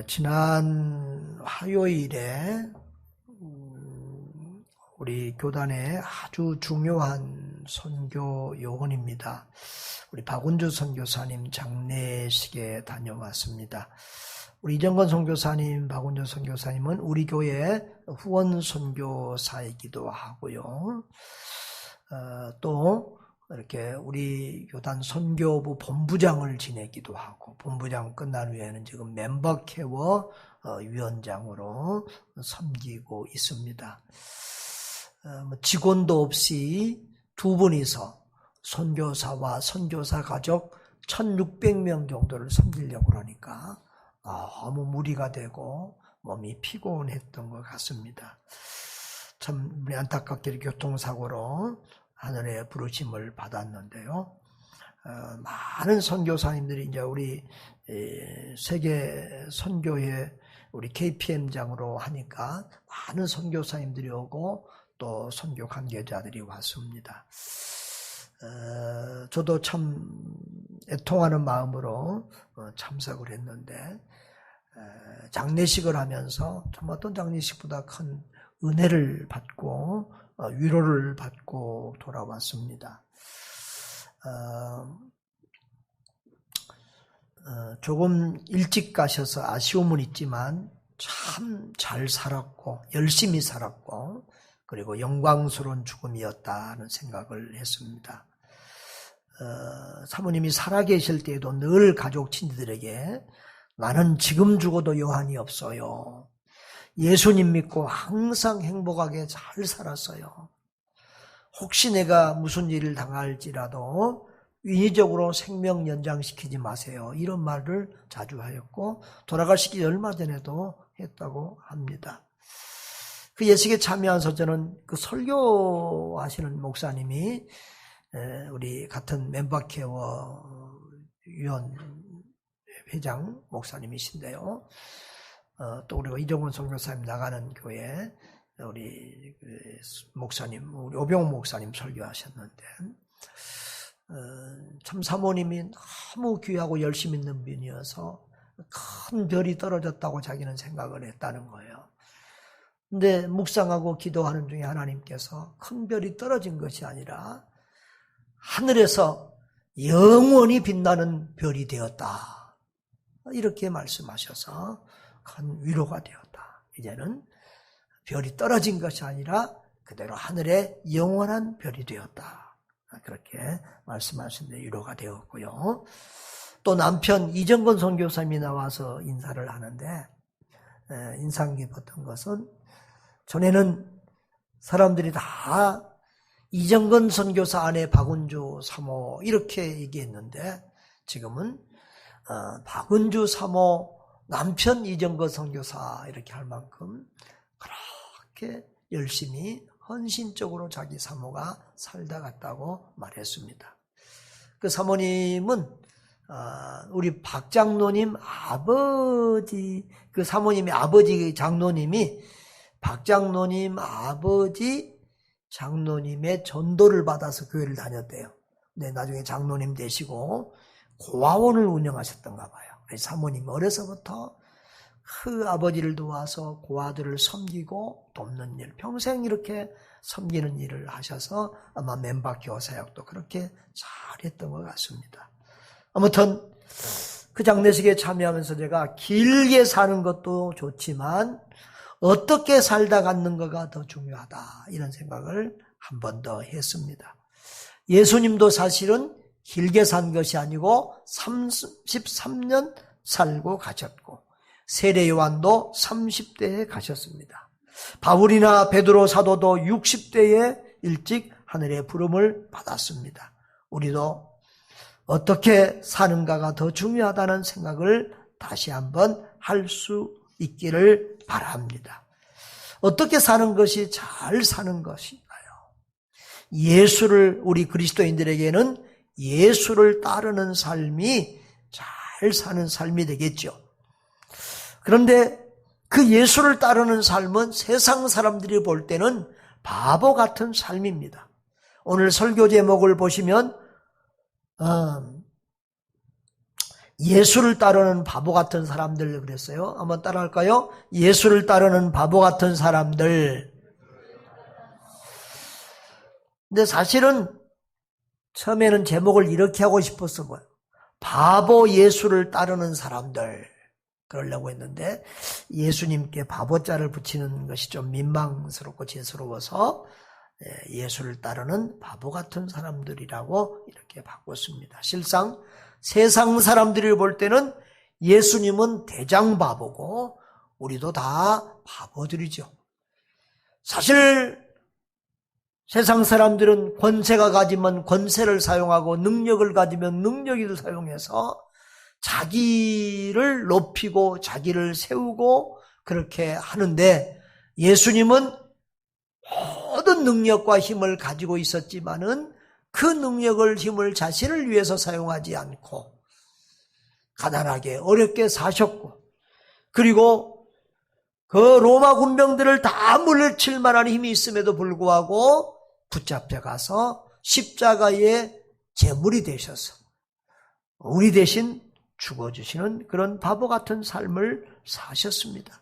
지난 화요일에 우리 교단의 아주 중요한 선교 요원입니다. 우리 박운주 선교사님 장례식에 다녀왔습니다. 우리 이정건 선교사님, 박운주 선교사님은 우리 교회 후원 선교사이기도 하고요. 또 이렇게 우리 교단 선교부 본부장을 지내기도 하고, 본부장 끝난 후에는 지금 멤버 케어 위원장으로 섬기고 있습니다. 직원도 없이 두 분이서 선교사와 선교사 가족 1600명 정도를 섬기려고 그러니까 너무 무리가 되고 몸이 피곤했던 것 같습니다. 참 안타깝게 교통사고로 하늘의 부르심을 받았는데요. 많은 선교사님들이 이제 우리 세계 선교회 우리 KPM장으로 하니까 많은 선교사님들이 오고 또 선교 관계자들이 왔습니다. 저도 참 애통하는 마음으로 참석을 했는데 장례식을 하면서 참 어떤 장례식보다 큰 은혜를 받고 위로를 받고 돌아왔습니다. 조금 일찍 가셔서 아쉬움은 있지만 참 잘 살았고 열심히 살았고 그리고 영광스러운 죽음이었다는 생각을 했습니다. 사모님이 살아계실 때에도 늘 가족 친지들에게 나는 지금 죽어도 여한이 없어요. 예수님 믿고 항상 행복하게 잘 살았어요. 혹시 내가 무슨 일을 당할지라도 인위적으로 생명 연장시키지 마세요. 이런 말을 자주 하였고 돌아가시기 얼마 전에도 했다고 합니다. 그 예식에 참여해서 저는 그 설교하시는 목사님이 우리 같은 멤버케어 위원 회장 목사님이신데요. 또 우리가 이정원 선교사님 나가는 교회 우리 목사님, 우리 오병호 목사님 설교하셨는데 참 사모님이 너무 귀하고 열심 있는 분이어서 큰 별이 떨어졌다고 자기는 생각을 했다는 거예요. 근데 묵상하고 기도하는 중에 하나님께서 큰 별이 떨어진 것이 아니라 하늘에서 영원히 빛나는 별이 되었다. 이렇게 말씀하셔서 큰 위로가 되었다. 이제는 별이 떨어진 것이 아니라 그대로 하늘에 영원한 별이 되었다. 그렇게 말씀하시는데 위로가 되었고요. 또 남편 이정건 선교사님이 나와서 인사를 하는데 인상 깊었던 것은 전에는 사람들이 다 이정건 선교사 아내 박운주 사모 이렇게 얘기했는데 지금은 박운주 사모 남편 이정건 선교사 이렇게 할 만큼 그렇게 열심히 헌신적으로 자기 사모가 살다 갔다고 말했습니다. 그 사모님은 우리 박 장로님 아버지 그 사모님의 아버지 장로님이 박 장로님 아버지 장로님의 전도를 받아서 교회를 다녔대요. 근데 나중에 장로님 되시고 고아원을 운영하셨던가 봐요. 사모님 어려서부터 그 아버지를 도와서 고아들을 섬기고 돕는 일, 평생 이렇게 섬기는 일을 하셔서 아마 멤버 교사역도 그렇게 잘했던 것 같습니다. 아무튼 그 장례식에 참여하면서 제가 길게 사는 것도 좋지만 어떻게 살다 갔는 거가 더 중요하다 이런 생각을 한 번 더 했습니다. 예수님도 사실은 길게 산 것이 아니고 33년 살고 가셨고 세례 요한도 30대에 가셨습니다. 바울이나 베드로 사도도 60대에 일찍 하늘의 부름을 받았습니다. 우리도 어떻게 사는가가 더 중요하다는 생각을 다시 한번 할 수 있기를 바랍니다. 어떻게 사는 것이 잘 사는 것인가요? 예수를 우리 그리스도인들에게는 예수를 따르는 삶이 잘 사는 삶이 되겠죠. 그런데 그 예수를 따르는 삶은 세상 사람들이 볼 때는 바보 같은 삶입니다. 오늘 설교 제목을 보시면 예수를 따르는 바보 같은 사람들 그랬어요. 한번 따라할까요? 예수를 따르는 바보 같은 사람들. 근데 사실은 처음에는 제목을 이렇게 하고 싶었어요. 바보 예수를 따르는 사람들. 그러려고 했는데 예수님께 바보자를 붙이는 것이 좀 민망스럽고 죄스러워서 예수를 따르는 바보 같은 사람들이라고 이렇게 바꿨습니다. 실상 세상 사람들이 볼 때는 예수님은 대장 바보고 우리도 다 바보들이죠. 사실 세상 사람들은 권세가 가지면 권세를 사용하고 능력을 가지면 능력을 사용해서 자기를 높이고 자기를 세우고 그렇게 하는데 예수님은 모든 능력과 힘을 가지고 있었지만은 그 능력을 힘을 자신을 위해서 사용하지 않고 가난하게 어렵게 사셨고 그리고 그 로마 군병들을 다 물리칠 만한 힘이 있음에도 불구하고 붙잡혀가서 십자가의 제물이 되셔서 우리 대신 죽어주시는 그런 바보 같은 삶을 사셨습니다.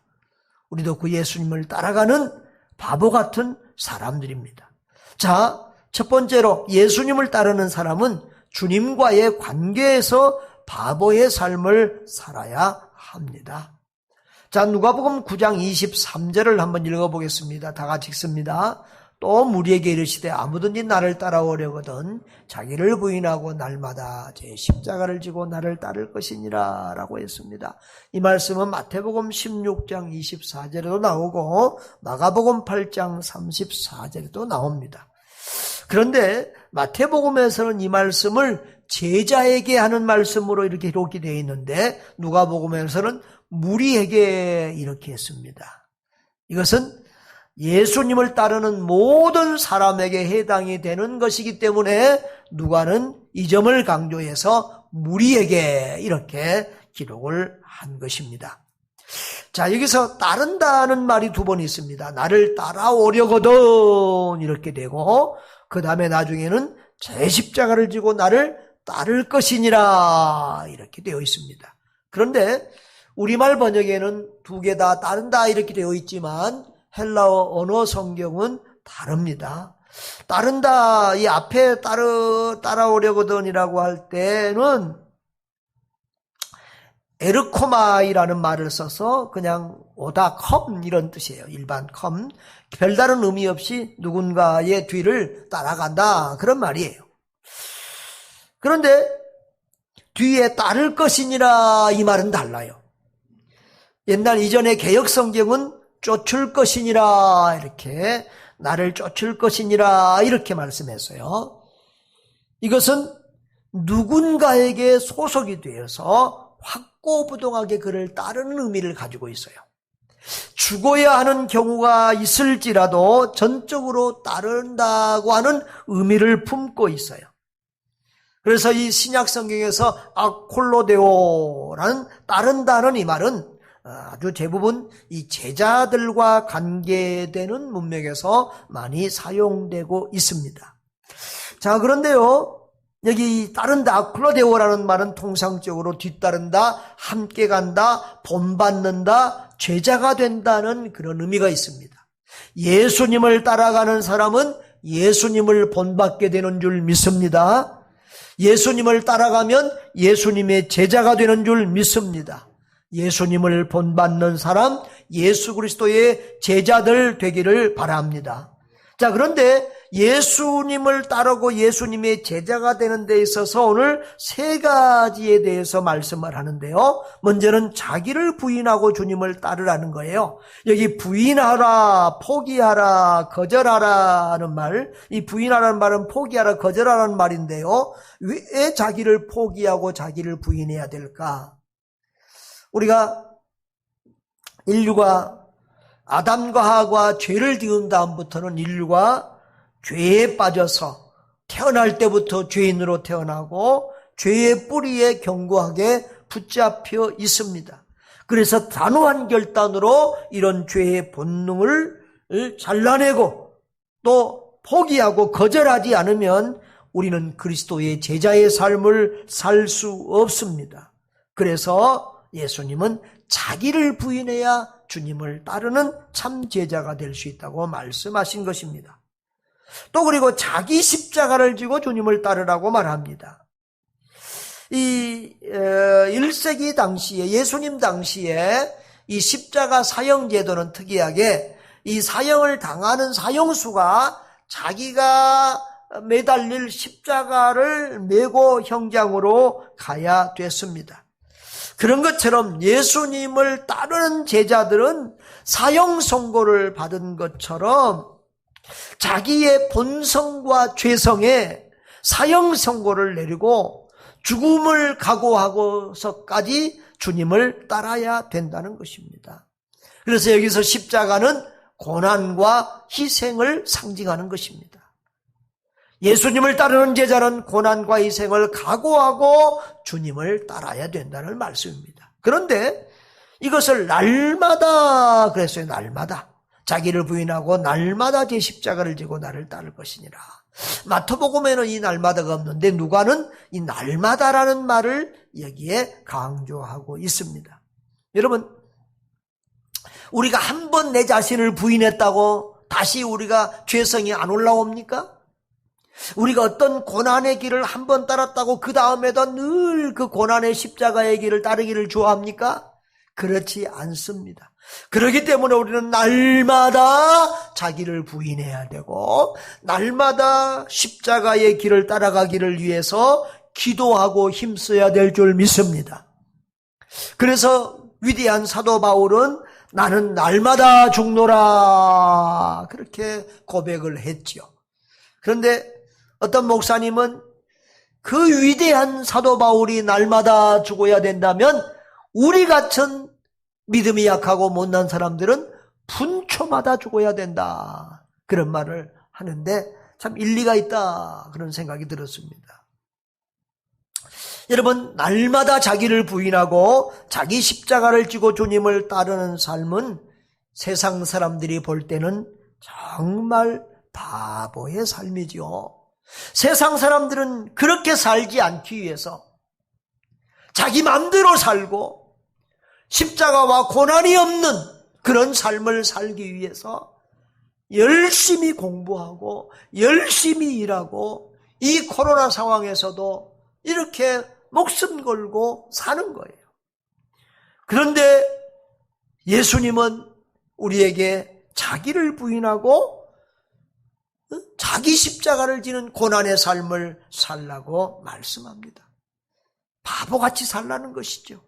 우리도 그 예수님을 따라가는 바보 같은 사람들입니다. 자, 첫 번째로 예수님을 따르는 사람은 주님과의 관계에서 바보의 삶을 살아야 합니다. 자, 누가복음 9장 23절을 한번 읽어보겠습니다. 다 같이 읽습니다. 또 무리에게 이르시되 아무든지 나를 따라오려거든 자기를 부인하고 날마다 제 십자가를 지고 나를 따를 것이니라 라고 했습니다. 이 말씀은 마태복음 16장 24절에도 나오고 마가복음 8장 34절에도 나옵니다. 그런데 마태복음에서는 이 말씀을 제자에게 하는 말씀으로 이렇게 기록이 되어 있는데 누가복음에서는 무리에게 이렇게 했습니다. 이것은 예수님을 따르는 모든 사람에게 해당이 되는 것이기 때문에 누가는 이 점을 강조해서 무리에게 이렇게 기록을 한 것입니다. 자, 여기서 따른다는 말이 두 번 있습니다. 나를 따라오려거든 이렇게 되고 그 다음에 나중에는 제 십자가를 지고 나를 따를 것이니라 이렇게 되어 있습니다. 그런데 우리말 번역에는 두 개 다 따른다 이렇게 되어 있지만 헬라어 언어 성경은 다릅니다. 따른다, 이 앞에 따라오려거든이라고 할 때는 에르코마이라는 말을 써서 그냥 오다 컴 이런 뜻이에요. 일반 컴. 별다른 의미 없이 누군가의 뒤를 따라간다 그런 말이에요. 그런데 뒤에 따를 것이니라 이 말은 달라요. 옛날 이전의 개역 성경은 쫓을 것이니라 이렇게 나를 쫓을 것이니라 이렇게 말씀했어요. 이것은 누군가에게 소속이 되어서 확고부동하게 그를 따르는 의미를 가지고 있어요. 죽어야 하는 경우가 있을지라도 전적으로 따른다고 하는 의미를 품고 있어요. 그래서 이 신약 성경에서 아콜로데오라는 따른다는 이 말은 아주 대부분 이 제자들과 관계되는 문맥에서 많이 사용되고 있습니다. 자, 그런데요, 여기 따른다, 아클로데오라는 말은 통상적으로 뒤따른다, 함께 간다, 본받는다, 제자가 된다는 그런 의미가 있습니다. 예수님을 따라가는 사람은 예수님을 본받게 되는 줄 믿습니다. 예수님을 따라가면 예수님의 제자가 되는 줄 믿습니다. 예수님을 본받는 사람, 예수 그리스도의 제자들 되기를 바랍니다. 자, 그런데 예수님을 따르고 예수님의 제자가 되는 데 있어서 오늘 세 가지에 대해서 말씀을 하는데요. 먼저는 자기를 부인하고 주님을 따르라는 거예요. 여기 부인하라, 포기하라, 거절하라는 말, 이 부인하라는 말은 포기하라, 거절하라는 말인데요. 왜 자기를 포기하고 자기를 부인해야 될까? 우리가 인류가 아담과 하와가 죄를 지은 다음부터는 인류가 죄에 빠져서 태어날 때부터 죄인으로 태어나고 죄의 뿌리에 견고하게 붙잡혀 있습니다. 그래서 단호한 결단으로 이런 죄의 본능을 잘라내고 또 포기하고 거절하지 않으면 우리는 그리스도의 제자의 삶을 살 수 없습니다. 그래서 예수님은 자기를 부인해야 주님을 따르는 참 제자가 될 수 있다고 말씀하신 것입니다. 또 그리고 자기 십자가를 지고 주님을 따르라고 말합니다. 이 1세기 당시에, 예수님 당시에 이 십자가 사형 제도는 특이하게 이 사형을 당하는 사형수가 자기가 매달릴 십자가를 메고 형장으로 가야 됐습니다. 그런 것처럼 예수님을 따르는 제자들은 사형 선고를 받은 것처럼 자기의 본성과 죄성에 사형 선고를 내리고 죽음을 각오하고서까지 주님을 따라야 된다는 것입니다. 그래서 여기서 십자가는 고난과 희생을 상징하는 것입니다. 예수님을 따르는 제자는 고난과 희생을 각오하고 주님을 따라야 된다는 말씀입니다. 그런데 이것을 날마다 그랬어요. 날마다 자기를 부인하고 날마다 제 십자가를 지고 나를 따를 것이니라. 마태복음에는 이 날마다가 없는데 누가는 이 날마다라는 말을 여기에 강조하고 있습니다. 여러분, 우리가 한 번 내 자신을 부인했다고 다시 우리가 죄성이 안 올라옵니까? 우리가 어떤 고난의 길을 한 번 따랐다고 그 다음에도 늘 그 고난의 십자가의 길을 따르기를 좋아합니까? 그렇지 않습니다. 그렇기 때문에 우리는 날마다 자기를 부인해야 되고 날마다 십자가의 길을 따라가기를 위해서 기도하고 힘써야 될 줄 믿습니다. 그래서 위대한 사도 바울은 나는 날마다 죽노라 그렇게 고백을 했죠. 그런데 어떤 목사님은 그 위대한 사도 바울이 날마다 죽어야 된다면 우리 같은 믿음이 약하고 못난 사람들은 분초마다 죽어야 된다 그런 말을 하는데 참 일리가 있다 그런 생각이 들었습니다. 여러분, 날마다 자기를 부인하고 자기 십자가를 지고 주님을 따르는 삶은 세상 사람들이 볼 때는 정말 바보의 삶이지요. 세상 사람들은 그렇게 살지 않기 위해서 자기 마음대로 살고 십자가와 고난이 없는 그런 삶을 살기 위해서 열심히 공부하고 열심히 일하고 이 코로나 상황에서도 이렇게 목숨 걸고 사는 거예요. 그런데 예수님은 우리에게 자기를 부인하고 자기 십자가를 지는 고난의 삶을 살라고 말씀합니다. 바보같이 살라는 것이죠.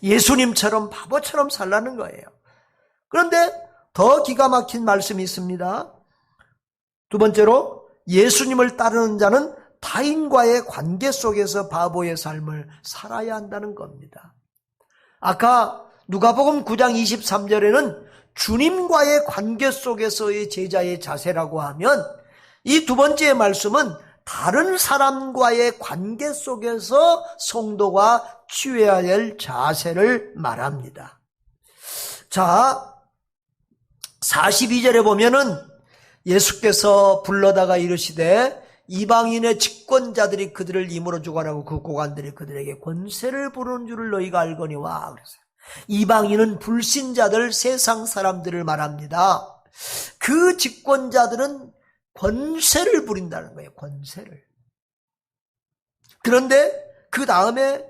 예수님처럼 바보처럼 살라는 거예요. 그런데 더 기가 막힌 말씀이 있습니다. 두 번째로 예수님을 따르는 자는 타인과의 관계 속에서 바보의 삶을 살아야 한다는 겁니다. 아까 누가복음 9장 23절에는 주님과의 관계 속에서의 제자의 자세라고 하면 이 두 번째 말씀은 다른 사람과의 관계 속에서 성도가 취해야 될 자세를 말합니다. 자, 42절에 보면은 예수께서 불러다가 이르시되 이방인의 집권자들이 그들을 임으로 주관하고 그 고관들이 그들에게 권세를 부르는 줄을 너희가 알거니와 그랬어요. 이방인은 불신자들, 세상 사람들을 말합니다. 그 집권자들은 권세를 부린다는 거예요. 권세를. 그런데 그 다음에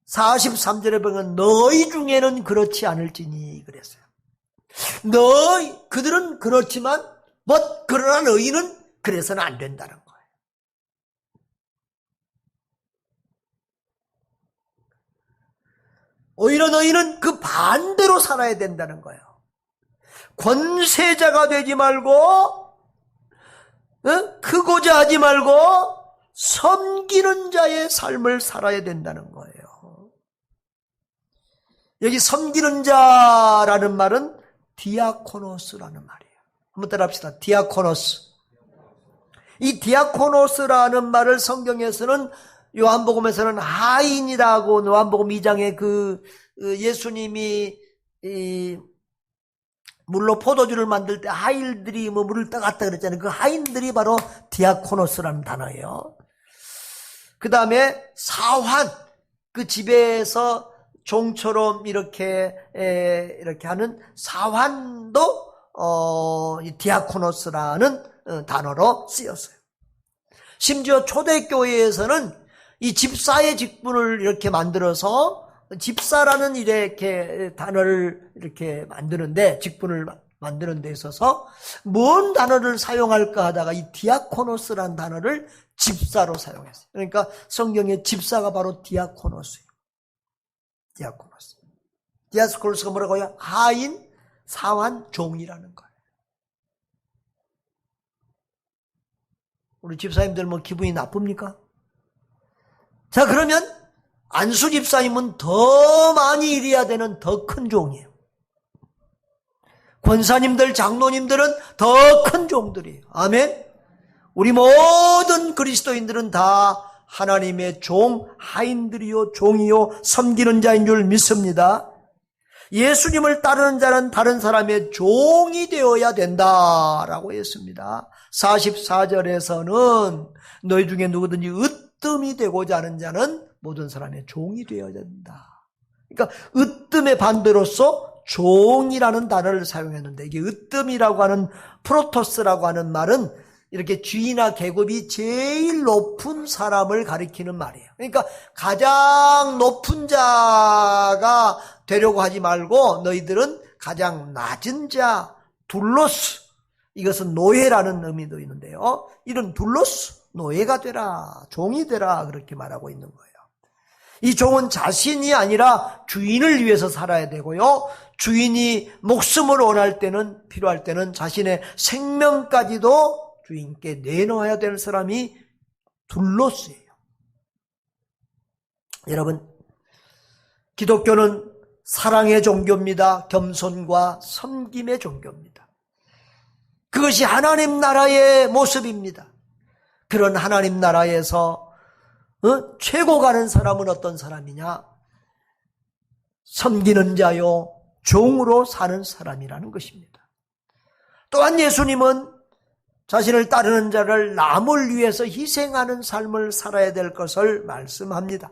43절에 보면 너희 중에는 그렇지 않을지니 그랬어요. 그들은 그렇지만 그러나 너희는 그래서는 안 된다는 거예요. 오히려 너희는 그 반대로 살아야 된다는 거예요. 권세자가 되지 말고 크고자 하지 말고 섬기는 자의 삶을 살아야 된다는 거예요. 여기 섬기는 자라는 말은 디아코노스라는 말이에요. 한번 따라합시다. 디아코노스. 이 디아코노스라는 말을 성경에서는 요한복음에서는 하인이라고 요한복음 2장에 그 예수님이 물로 포도주를 만들 때 하인들이 물을 떠갔다 그랬잖아요. 그 하인들이 바로 디아코노스라는 단어예요. 그 다음에 사환, 그 집에서 종처럼 이렇게 하는 사환도 이 디아코노스라는 단어로 쓰였어요. 심지어 초대교회에서는 이 집사의 직분을 이렇게 만들어서 집사라는 이렇게 단어를 이렇게 만드는데, 직분을 만드는 데 있어서 뭔 단어를 사용할까 하다가 이 디아코노스라는 단어를 집사로 사용했어요. 그러니까 성경의 집사가 바로 디아코노스예요. 디아코노스. 디아코노스가 뭐라고요? 하인, 사환, 종이라는 거예요. 우리 집사님들 뭐 기분이 나쁩니까? 자, 그러면 안수 집사님은 더 많이 일해야 되는 더 큰 종이에요. 권사님들, 장로님들은 더 큰 종들이에요. 아멘. 우리 모든 그리스도인들은 다 하나님의 종, 하인들이요, 종이요, 섬기는 자인 줄 믿습니다. 예수님을 따르는 자는 다른 사람의 종이 되어야 된다라고 했습니다. 44절에서는 너희 중에 누구든지 으뜸이 되고자 하는 자는 모든 사람의 종이 되어야 된다. 그러니까 으뜸의 반대로서 종이라는 단어를 사용했는데, 이게 으뜸이라고 하는, 프로토스라고 하는 말은 이렇게 쥐나 계급이 제일 높은 사람을 가리키는 말이에요. 그러니까 가장 높은 자가 되려고 하지 말고 너희들은 가장 낮은 자, 둘로스, 이것은 노예라는 의미도 있는데요, 이런 둘로스, 노예가 되라, 종이 되라, 그렇게 말하고 있는 거예요. 이 종은 자신이 아니라 주인을 위해서 살아야 되고요, 주인이 목숨을 원할 때는, 필요할 때는 자신의 생명까지도 주인께 내놓아야 될 사람이 둘로스예요. 여러분, 기독교는 사랑의 종교입니다. 겸손과 섬김의 종교입니다. 그것이 하나님 나라의 모습입니다. 그런 하나님 나라에서 최고 가는 사람은 어떤 사람이냐? 섬기는 자요, 종으로 사는 사람이라는 것입니다. 또한 예수님은 자신을 따르는 자를 남을 위해서 희생하는 삶을 살아야 될 것을 말씀합니다.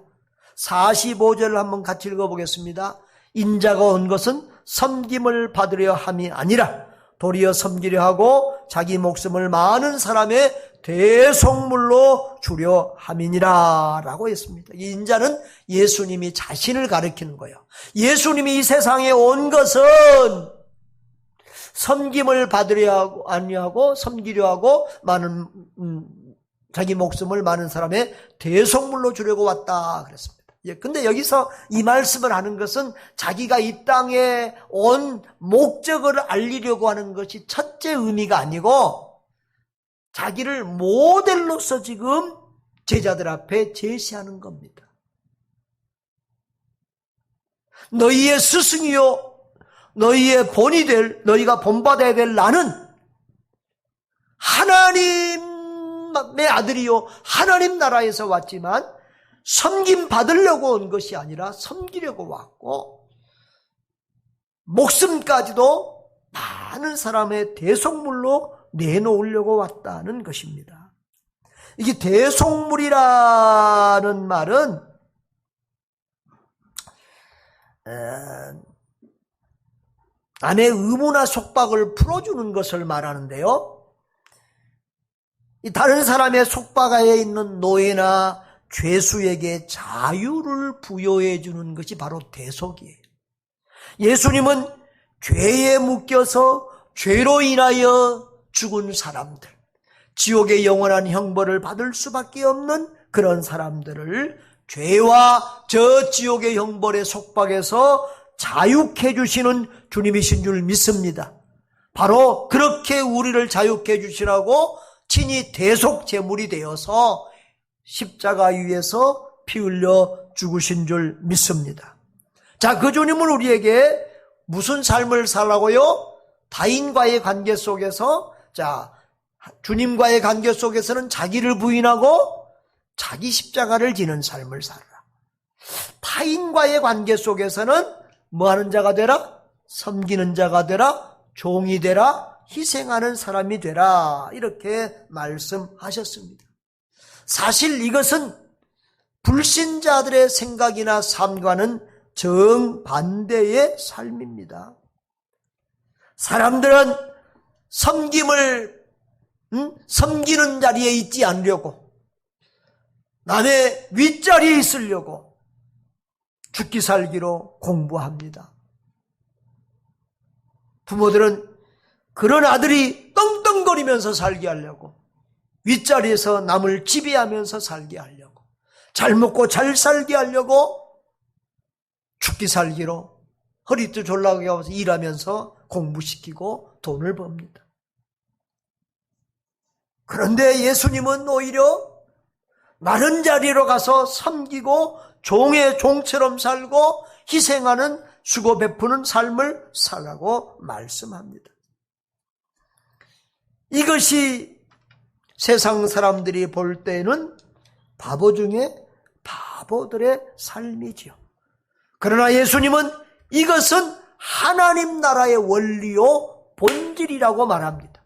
45절을 한번 같이 읽어보겠습니다. 인자가 온 것은 섬김을 받으려 함이 아니라 도리어 섬기려 하고 자기 목숨을 많은 사람의 대속물로 주려 함이니라 라고 했습니다. 이 인자는 예수님이 자신을 가리키는 거예요. 예수님이 이 세상에 온 것은 섬김을 받으려 아니하고 섬기려 하고 많은 자기 목숨을 많은 사람의 대속물로 주려고 왔다 그랬습니다. 근데 여기서 이 말씀을 하는 것은 자기가 이 땅에 온 목적을 알리려고 하는 것이 첫째 의미가 아니고, 자기를 모델로서 지금 제자들 앞에 제시하는 겁니다. 너희의 스승이요, 너희의 본이 될, 너희가 본받아야 될 나는 하나님의 아들이요, 하나님 나라에서 왔지만 섬김 받으려고 온 것이 아니라 섬기려고 왔고, 목숨까지도 많은 사람의 대속물로 내놓으려고 왔다는 것입니다. 이게 대속물이라는 말은 안에 의무나 속박을 풀어주는 것을 말하는데요, 이 다른 사람의 속박하에 있는 노예나 죄수에게 자유를 부여해 주는 것이 바로 대속이에요. 예수님은 죄에 묶여서 죄로 인하여 죽은 사람들, 지옥의 영원한 형벌을 받을 수밖에 없는 그런 사람들을 죄와 저 지옥의 형벌의 속박에서 자유케 주시는 주님이신 줄 믿습니다. 바로 그렇게 우리를 자유케 주시라고 친히 대속 제물이 되어서 십자가 위에서 피 흘려 죽으신 줄 믿습니다. 자, 그 주님은 우리에게 무슨 삶을 살라고요? 타인과의 관계 속에서, 자, 주님과의 관계 속에서는 자기를 부인하고 자기 십자가를 지는 삶을 살아라. 타인과의 관계 속에서는 뭐 하는 자가 되라? 섬기는 자가 되라, 종이 되라, 희생하는 사람이 되라, 이렇게 말씀하셨습니다. 사실 이것은 불신자들의 생각이나 삶과는 정반대의 삶입니다. 사람들은 섬기는 자리에 있지 않으려고, 남의 윗자리에 있으려고 죽기 살기로 공부합니다. 부모들은 그런 아들이 떵떵거리면서 살게 하려고, 윗자리에서 남을 지배하면서 살게 하려고, 잘 먹고 잘 살게 하려고 죽기 살기로 허리도 졸라게 하면서 일하면서 공부시키고 돈을 법니다. 그런데 예수님은 오히려 마른 자리로 가서 섬기고 종의 종처럼 살고 희생하는, 수고 베푸는 삶을 살라고 말씀합니다. 이것이 세상 사람들이 볼 때는 바보 중에 바보들의 삶이지요. 그러나 예수님은 이것은 하나님 나라의 원리요 본질이라고 말합니다.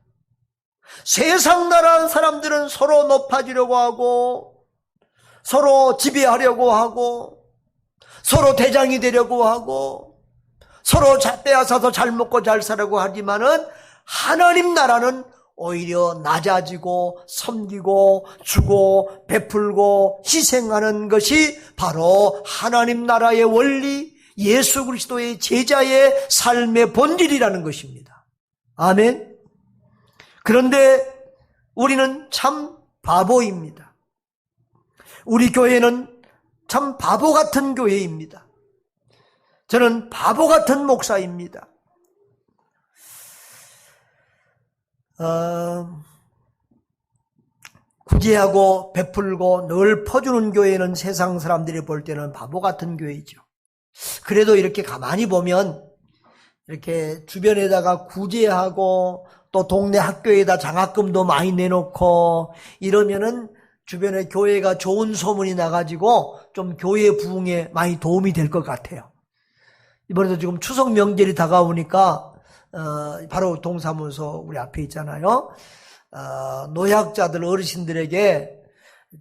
세상 나라 사람들은 서로 높아지려고 하고, 서로 지배하려고 하고, 서로 대장이 되려고 하고, 서로 빼앗아서 잘 먹고 잘 살려고 하지만은 하나님 나라는 오히려 낮아지고 섬기고 주고 베풀고 희생하는 것이 바로 하나님 나라의 원리, 예수 그리스도의 제자의 삶의 본질이라는 것입니다. 아멘. 그런데 우리는 참 바보입니다. 우리 교회는 참 바보 같은 교회입니다. 저는 바보 같은 목사입니다. 구제하고 베풀고 늘 퍼주는 교회는 세상 사람들이 볼 때는 바보 같은 교회죠. 그래도 이렇게 가만히 보면 이렇게 주변에다가 구제하고 또 동네 학교에다 장학금도 많이 내놓고 이러면은 주변에 교회가 좋은 소문이 나가지고 좀 교회 부흥에 많이 도움이 될 것 같아요. 이번에도 지금 추석 명절이 다가오니까 바로 동사무소 우리 앞에 있잖아요. 노약자들 어르신들에게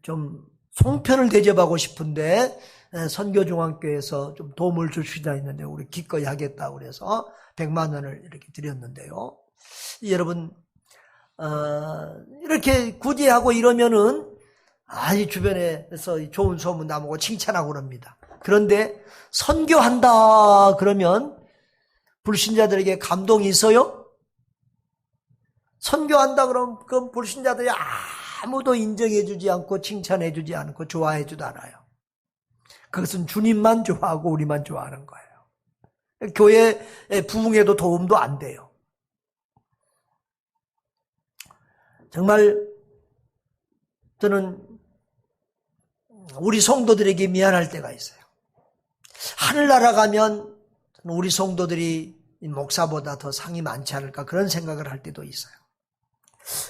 좀 송편을 대접하고 싶은데 선교중앙교회에서 좀 도움을 줄 수 있다 했는데 우리 기꺼이 하겠다고 그래서 100만 원을 이렇게 드렸는데요. 여러분 이렇게 구제하고 이러면은 아주 주변에서 좋은 소문 나오고 칭찬하고 그럽니다. 그런데 선교한다 그러면 불신자들에게 감동이 있어요? 선교한다 그러면 그 불신자들이 아무도 인정해주지 않고 칭찬해주지 않고 좋아해주지 않아요. 그것은 주님만 좋아하고 우리만 좋아하는 거예요. 교회 부흥에도 도움도 안 돼요. 정말 저는 우리 성도들에게 미안할 때가 있어요. 하늘나라 가면 우리 성도들이 목사보다 더 상이 많지 않을까 그런 생각을 할 때도 있어요.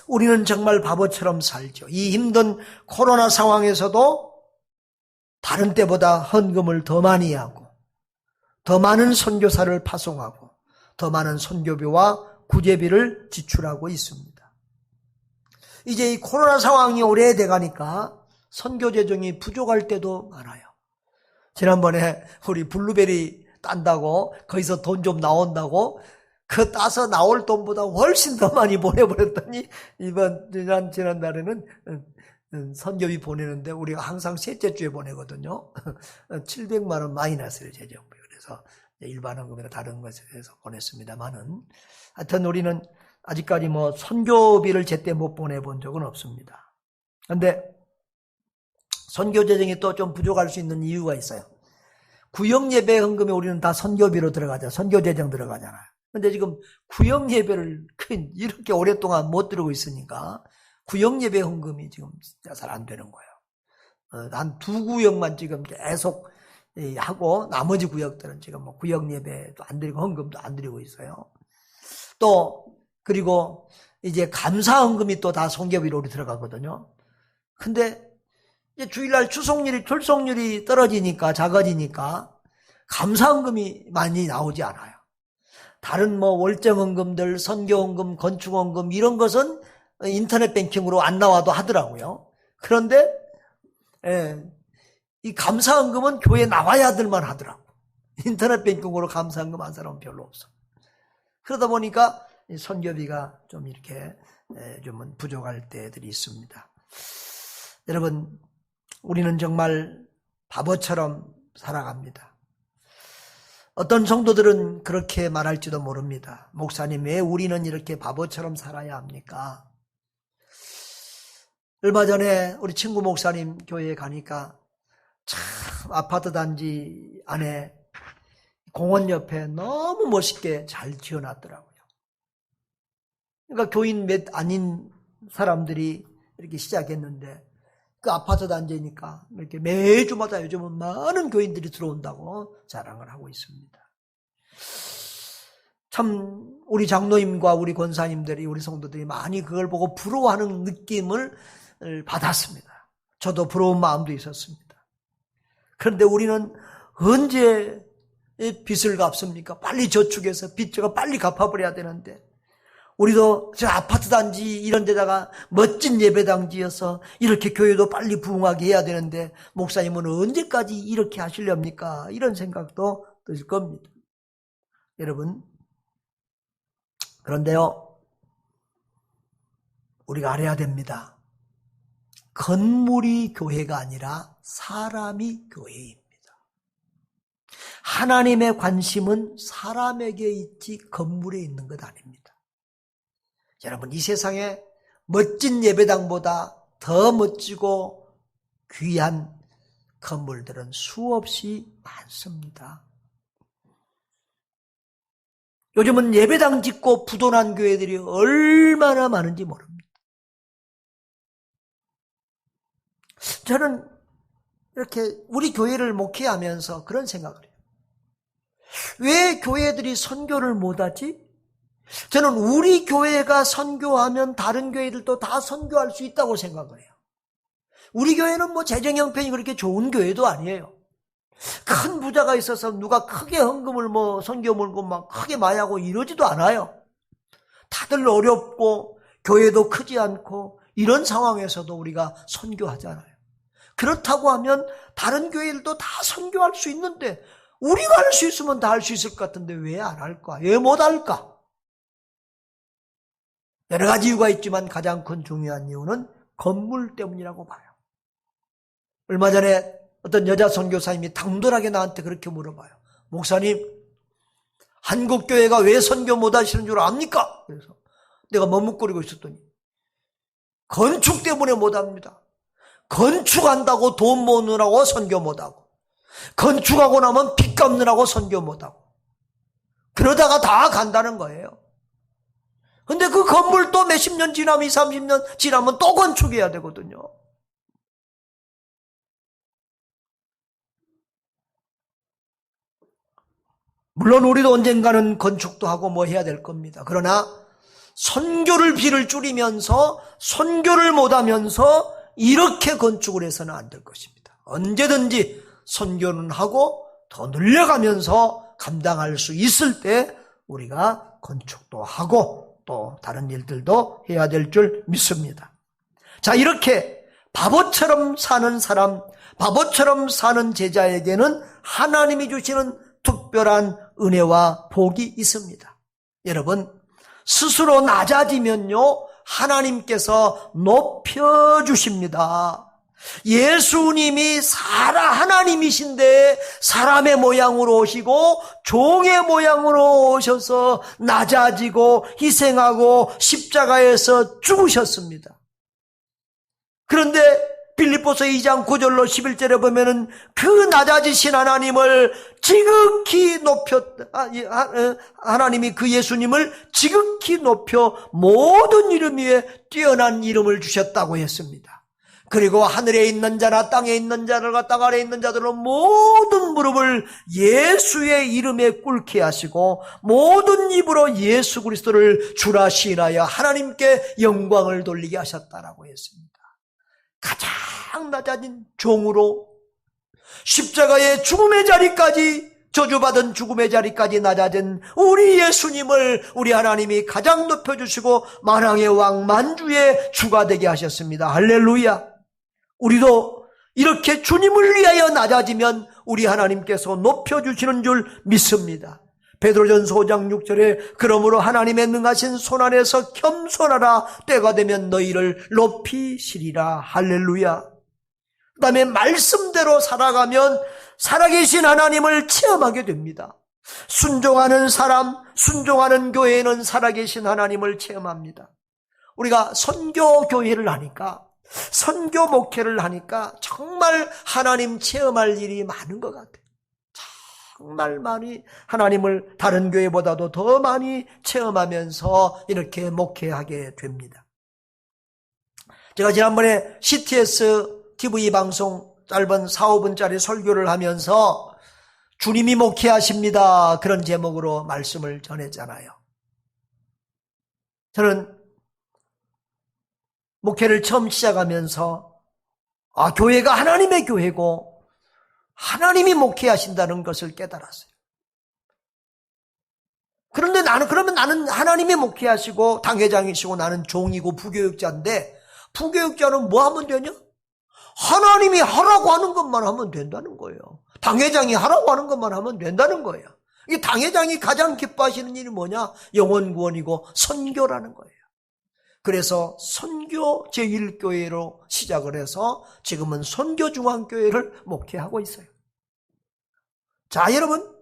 우리는 정말 바보처럼 살죠. 이 힘든 코로나 상황에서도 다른 때보다 헌금을 더 많이 하고 더 많은 선교사를 파송하고 더 많은 선교비와 구제비를 지출하고 있습니다. 이제 이 코로나 상황이 오래돼 가니까 선교 재정이 부족할 때도 많아요. 지난번에 우리 블루베리 딴다고 거기서 돈 좀 나온다고 그 따서 나올 돈보다 훨씬 더 많이 보내버렸더니 지난달에는 선교비 보내는데 우리가 항상 셋째 주에 보내거든요. 700만 원 마이너스를 재정비. 그래서 일반 헌금이나 다른 것에서 보냈습니다만은 하여튼 우리는 아직까지 선교비를 제때 못 보내본 적은 없습니다. 그런데 선교 재정이 또 좀 부족할 수 있는 이유가 있어요. 구역 예배 헌금에 우리는 다 선교비로 들어가죠. 선교 재정 들어가잖아요. 근데 지금 구역 예배를 이렇게 오랫동안 못 들고 있으니까 구역 예배 헌금이 지금 잘 안 되는 거예요. 한 2구역만 지금 계속 하고 나머지 구역들은 지금 구역 예배도 안 드리고 헌금도 안 드리고 있어요. 또 그리고 이제 감사 헌금이 또 다 선교비로 들어가거든요. 근데 이제 주일날 출석률이 떨어지니까 작아지니까 감사 헌금이 많이 나오지 않아요. 다른 월정 헌금들, 선교 헌금, 건축 헌금 이런 것은 인터넷 뱅킹으로 안 나와도 하더라고요. 그런데 이 감사헌금은 교회에 나와야들만 하더라고. 인터넷 뱅킹으로 감사헌금 한 사람은 별로 없어. 그러다 보니까 선교비가 좀 이렇게 좀 부족할 때들이 있습니다. 여러분, 우리는 정말 바보처럼 살아갑니다. 어떤 성도들은 그렇게 말할지도 모릅니다. 목사님, 왜 우리는 이렇게 바보처럼 살아야 합니까? 얼마 전에 우리 친구 목사님 교회에 가니까 참 아파트 단지 안에 공원 옆에 너무 멋있게 잘 지어놨더라고요. 그러니까 교인 몇 아닌 사람들이 이렇게 시작했는데 그 아파트 단지니까 이렇게 매주마다 요즘은 많은 교인들이 들어온다고 자랑을 하고 있습니다. 참 우리 장로님과 우리 권사님들이, 우리 성도들이 많이 그걸 보고 부러워하는 느낌을 받았습니다. 저도 부러운 마음도 있었습니다. 그런데 우리는 언제 빚을 갚습니까? 빨리 저축해서 빚 제가 빨리 갚아버려야 되는데, 우리도 저 아파트 단지 이런 데다가 멋진 예배당 지어서 이렇게 교회도 빨리 부흥하게 해야 되는데 목사님은 언제까지 이렇게 하시렵니까? 이런 생각도 들 겁니다. 여러분, 그런데요, 우리가 알아야 됩니다. 건물이 교회가 아니라 사람이 교회입니다. 하나님의 관심은 사람에게 있지 건물에 있는 것 아닙니다. 여러분, 이 세상에 멋진 예배당보다 더 멋지고 귀한 건물들은 수없이 많습니다. 요즘은 예배당 짓고 부도난 교회들이 얼마나 많은지 모릅니다. 저는 이렇게 우리 교회를 목회하면서 그런 생각을 해요. 왜 교회들이 선교를 못하지? 저는 우리 교회가 선교하면 다른 교회들도 다 선교할 수 있다고 생각을 해요. 우리 교회는 뭐 재정 형편이 그렇게 좋은 교회도 아니에요. 큰 부자가 있어서 누가 크게 헌금을 뭐 선교 물고 막 크게 많이 하고 이러지도 않아요. 다들 어렵고 교회도 크지 않고 이런 상황에서도 우리가 선교하잖아요. 그렇다고 하면 다른 교회들도 다 선교할 수 있는데 우리가 할 수 있으면 다 할 수 있을 것 같은데 왜 안 할까? 왜 못 할까? 여러 가지 이유가 있지만 가장 큰 중요한 이유는 건물 때문이라고 봐요. 얼마 전에 어떤 여자 선교사님이 당돌하게 나한테 그렇게 물어봐요. 목사님, 한국교회가 왜 선교 못하시는 줄 압니까? 그래서 내가 머뭇거리고 있었더니 건축 때문에 못합니다. 건축한다고 돈 모으느라고 선교 못하고, 건축하고 나면 빚 갚느라고 선교 못하고, 그러다가 다 간다는 거예요. 근데 그 건물 또 몇십 년 지나면 20, 30년 지나면 또 건축해야 되거든요. 물론 우리도 언젠가는 건축도 하고 뭐 해야 될 겁니다. 그러나 선교를 비를 줄이면서 선교를 못하면서 이렇게 건축을 해서는 안 될 것입니다. 언제든지 선교는 하고 더 늘려가면서 감당할 수 있을 때 우리가 건축도 하고 또 다른 일들도 해야 될 줄 믿습니다. 자, 이렇게 바보처럼 사는 사람, 바보처럼 사는 제자에게는 하나님이 주시는 특별한 은혜와 복이 있습니다. 여러분, 스스로 낮아지면요, 하나님께서 높여주십니다. 예수님이 하나님이신데 사람의 모양으로 오시고 종의 모양으로 오셔서 낮아지고 희생하고 십자가에서 죽으셨습니다. 그런데 빌립보서 2장 9절로 11절에 보면은 그 낮아지신 하나님을 지극히 하나님이 그 예수님을 지극히 높여 모든 이름 위에 뛰어난 이름을 주셨다고 했습니다. 그리고 하늘에 있는 자나 땅에 있는 자들과 땅 아래에 있는 자들로 모든 무릎을 예수의 이름에 꿇게 하시고 모든 입으로 예수 그리스도를 주라 시인하여 하나님께 영광을 돌리게 하셨다라고 했습니다. 가장 낮아진 종으로 십자가의 죽음의 자리까지, 저주받은 죽음의 자리까지 낮아진 우리 예수님을 우리 하나님이 가장 높여주시고 만왕의 왕 만주의 주가 되게 하셨습니다. 할렐루야. 우리도 이렇게 주님을 위하여 낮아지면 우리 하나님께서 높여주시는 줄 믿습니다. 베드로전서 5장 6절에 그러므로 하나님의 능하신 손안에서 겸손하라. 때가 되면 너희를 높이시리라. 할렐루야. 그 다음에 말씀대로 살아가면 살아계신 하나님을 체험하게 됩니다. 순종하는 사람, 순종하는 교회는 살아계신 하나님을 체험합니다. 우리가 선교교회를 하니까, 선교 목회를 하니까 정말 하나님 체험할 일이 많은 것 같아요. 정말 많이 하나님을 다른 교회보다도 더 많이 체험하면서 이렇게 목회하게 됩니다. 제가 지난번에 CTS TV 방송 짧은 4, 5분짜리 설교를 하면서 주님이 목회하십니다. 그런 제목으로 말씀을 전했잖아요. 저는 목회를 처음 시작하면서 교회가 하나님의 교회고 하나님이 목회하신다는 것을 깨달았어요. 그런데 나는 하나님이 목회하시고 당회장이시고 나는 종이고 부교육자인데 부교육자는 뭐 하면 되냐? 하나님이 하라고 하는 것만 하면 된다는 거예요. 당회장이 하라고 하는 것만 하면 된다는 거예요. 이 당회장이 가장 기뻐하시는 일이 뭐냐? 영혼 구원이고 선교라는 거예요. 그래서 선교 제1교회로 시작을 해서 지금은 선교중앙교회를 목회하고 있어요. 자, 여러분.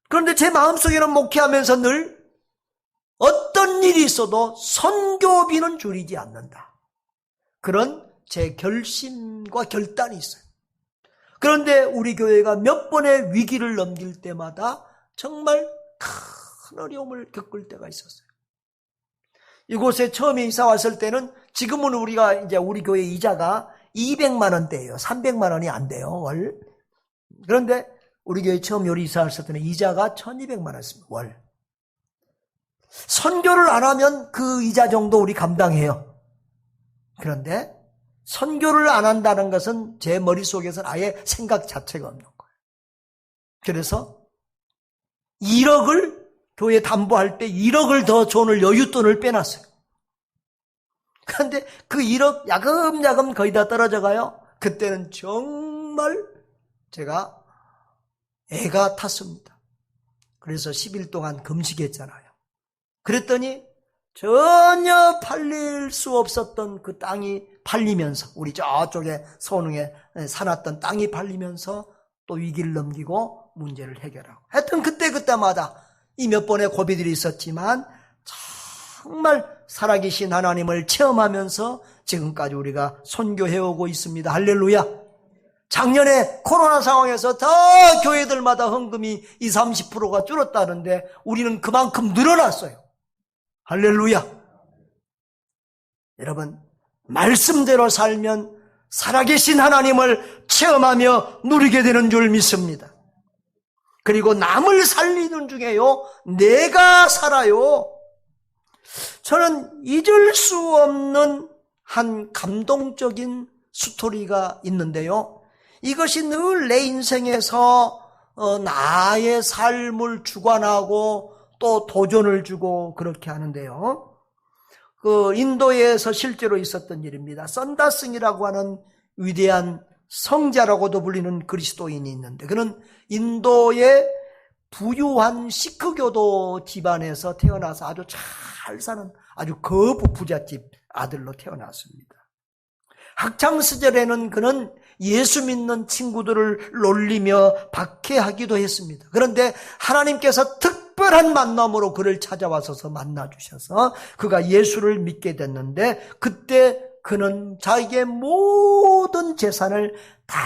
그런데 제 마음속에는 목회하면서 늘 어떤 일이 있어도 선교비는 줄이지 않는다. 그런 제 결심과 결단이 있어요. 그런데 우리 교회가 몇 번의 위기를 넘길 때마다 정말 큰 어려움을 겪을 때가 있었어요. 이곳에 처음에 이사 왔을 때는 지금은 우리가 이제 우리 교회 이자가 200만 원대예요. 300만 원이 안 돼요, 월. 그런데 우리 교회 처음 요리 이사 왔을 때는 이자가 1200만 원이었습니다, 월. 선교를 안 하면 그 이자 정도 우리 감당해요. 그런데 선교를 안 한다는 것은 제 머릿속에서는 아예 생각 자체가 없는 거예요. 그래서 1억을 교회 담보할 때 1억을 더 돈을 여윳돈을 빼놨어요. 그런데 그 1억 야금야금 거의 다 떨어져 가요. 그때는 정말 제가 애가 탔습니다. 그래서 10일 동안 금식했잖아요. 그랬더니 전혀 팔릴 수 없었던 그 땅이 팔리면서 우리 저쪽에 선흥에 사놨던 땅이 팔리면서 또 위기를 넘기고 문제를 해결하고 하여튼 그때마다 이 몇 번의 고비들이 있었지만 정말 살아계신 하나님을 체험하면서 지금까지 우리가 선교해오고 있습니다. 할렐루야. 작년에 코로나 상황에서 더 교회들마다 헌금이 20, 30%가 줄었다는데 우리는 그만큼 늘어났어요. 할렐루야. 여러분, 말씀대로 살면 살아계신 하나님을 체험하며 누리게 되는 줄 믿습니다. 그리고 남을 살리는 중에요, 내가 살아요. 저는 잊을 수 없는 한 감동적인 스토리가 있는데요. 이것이 늘 내 인생에서 나의 삶을 주관하고 또 도전을 주고 그렇게 하는데요. 그 인도에서 실제로 있었던 일입니다. 선다승이라고 하는 위대한 성자라고도 불리는 그리스도인이 있는데 그는 인도의 부유한 시크교도 집안에서 태어나서 아주 잘 사는 아주 거부 부잣집 아들로 태어났습니다. 학창시절에는 그는 예수 믿는 친구들을 놀리며 박해하기도 했습니다. 그런데 하나님께서 특별한 만남으로 그를 찾아와서 만나주셔서 그가 예수를 믿게 됐는데 그때 그는 자기의 모든 재산을 다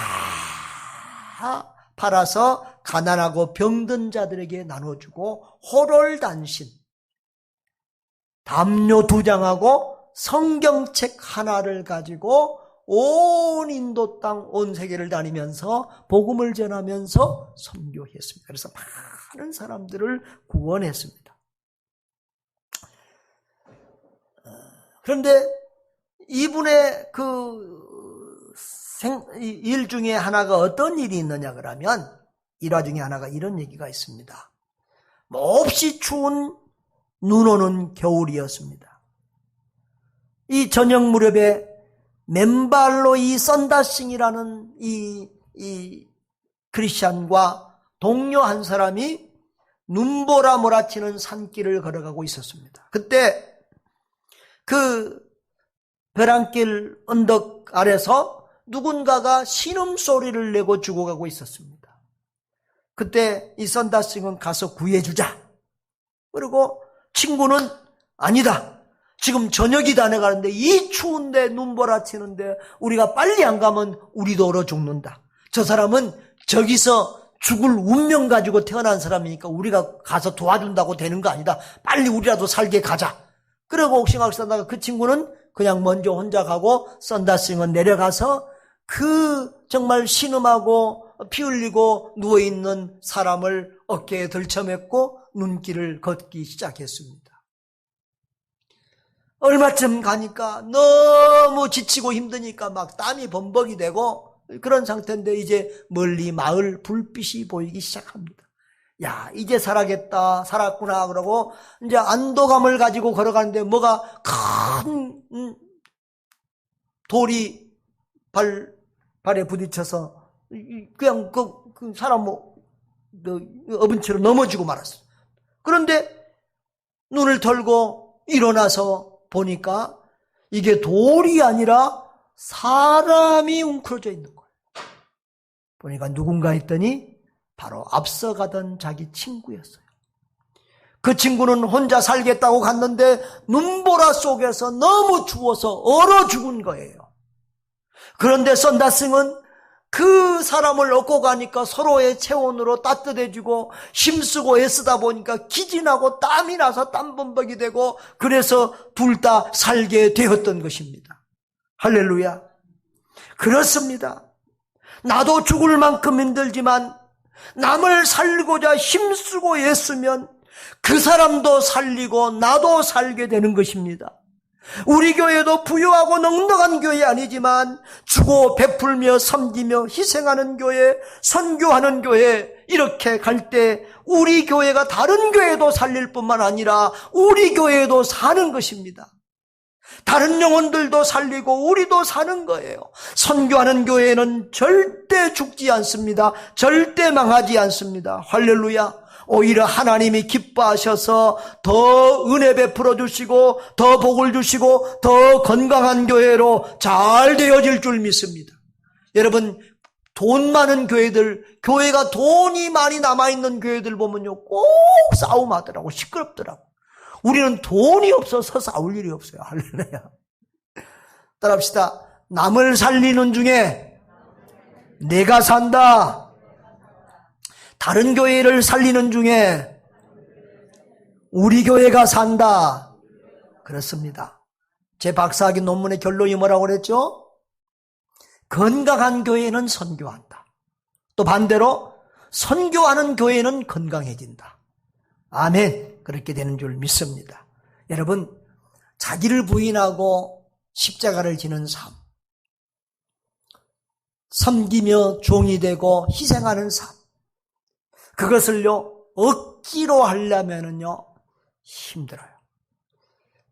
팔아서 가난하고 병든 자들에게 나눠주고 호롤단신, 담요 2장하고 성경책 하나를 가지고 온 인도 땅, 온 세계를 다니면서 복음을 전하면서 선교했습니다. 그래서 많은 사람들을 구원했습니다. 그런데 이분의 일 중에 하나가 어떤 일이 있느냐 그러면 일화 중에 하나가 이런 얘기가 있습니다. 몹시 추운 눈 오는 겨울이었습니다. 이 저녁 무렵에 맨발로 이 썬다싱이라는 이 크리스찬과 동료 한 사람이 눈보라 몰아치는 산길을 걸어가고 있었습니다. 그때 그 벼랑길 언덕 아래서 누군가가 신음소리를 내고 죽어가고 있었습니다. 그때 이 썬다싱은 가서 구해주자. 그리고 친구는 아니다. 지금 저녁이다 내가는데 이 추운데 눈보라 치는데 우리가 빨리 안 가면 우리도 얼어 죽는다. 저 사람은 저기서 죽을 운명 가지고 태어난 사람이니까 우리가 가서 도와준다고 되는 거 아니다. 빨리 우리라도 살게 가자. 그러고 옥신각 쓰다가 그 친구는 그냥 먼저 혼자 가고 썬다싱은 내려가서 그 정말 신음하고 피 흘리고 누워있는 사람을 어깨에 들쳐맸고 눈길을 걷기 시작했습니다. 얼마쯤 가니까 너무 지치고 힘드니까 막 땀이 범벅이 되고 그런 상태인데 이제 멀리 마을 불빛이 보이기 시작합니다. 야, 이제 살았구나 그러고 이제 안도감을 가지고 걸어가는데 뭐가 큰 돌이 발에 부딪혀서 그냥 그 사람 어분처럼 넘어지고 말았어요. 그런데 눈을 털고 일어나서 보니까 이게 돌이 아니라 사람이 웅크러져 있는 거예요. 보니까 누군가 했더니 바로 앞서가던 자기 친구였어요. 그 친구는 혼자 살겠다고 갔는데 눈보라 속에서 너무 추워서 얼어 죽은 거예요. 그런데 썬다싱은 그 사람을 얻고 가니까 서로의 체온으로 따뜻해지고 힘쓰고 애쓰다 보니까 기진하고 땀이 나서 땀범벅이 되고 그래서 둘 다 살게 되었던 것입니다. 할렐루야. 그렇습니다. 나도 죽을 만큼 힘들지만 남을 살고자 힘쓰고 애쓰면 그 사람도 살리고 나도 살게 되는 것입니다. 우리 교회도 부유하고 넉넉한 교회 아니지만 주고 베풀며 섬기며 희생하는 교회, 선교하는 교회 이렇게 갈 때 우리 교회가 다른 교회도 살릴 뿐만 아니라 우리 교회도 사는 것입니다. 다른 영혼들도 살리고 우리도 사는 거예요. 선교하는 교회는 절대 죽지 않습니다. 절대 망하지 않습니다. 할렐루야. 오히려 하나님이 기뻐하셔서 더 은혜 베풀어 주시고 더 복을 주시고 더 건강한 교회로 잘 되어질 줄 믿습니다. 여러분, 돈 많은 교회들, 교회가 돈이 많이 남아있는 교회들 보면요 꼭 싸움하더라고. 시끄럽더라고. 우리는 돈이 없어서 싸울 일이 없어요. 할렐루야. 따라합시다. 남을 살리는 중에 내가 산다. 다른 교회를 살리는 중에 우리 교회가 산다. 그렇습니다. 제 박사학위 논문의 결론이 뭐라고 그랬죠? 건강한 교회는 선교한다. 또 반대로 선교하는 교회는 건강해진다. 아멘. 그렇게 되는 줄 믿습니다. 여러분, 자기를 부인하고 십자가를 지는 삶, 섬기며 종이 되고 희생하는 삶, 그것을요 억지로 하려면은요 힘들어요.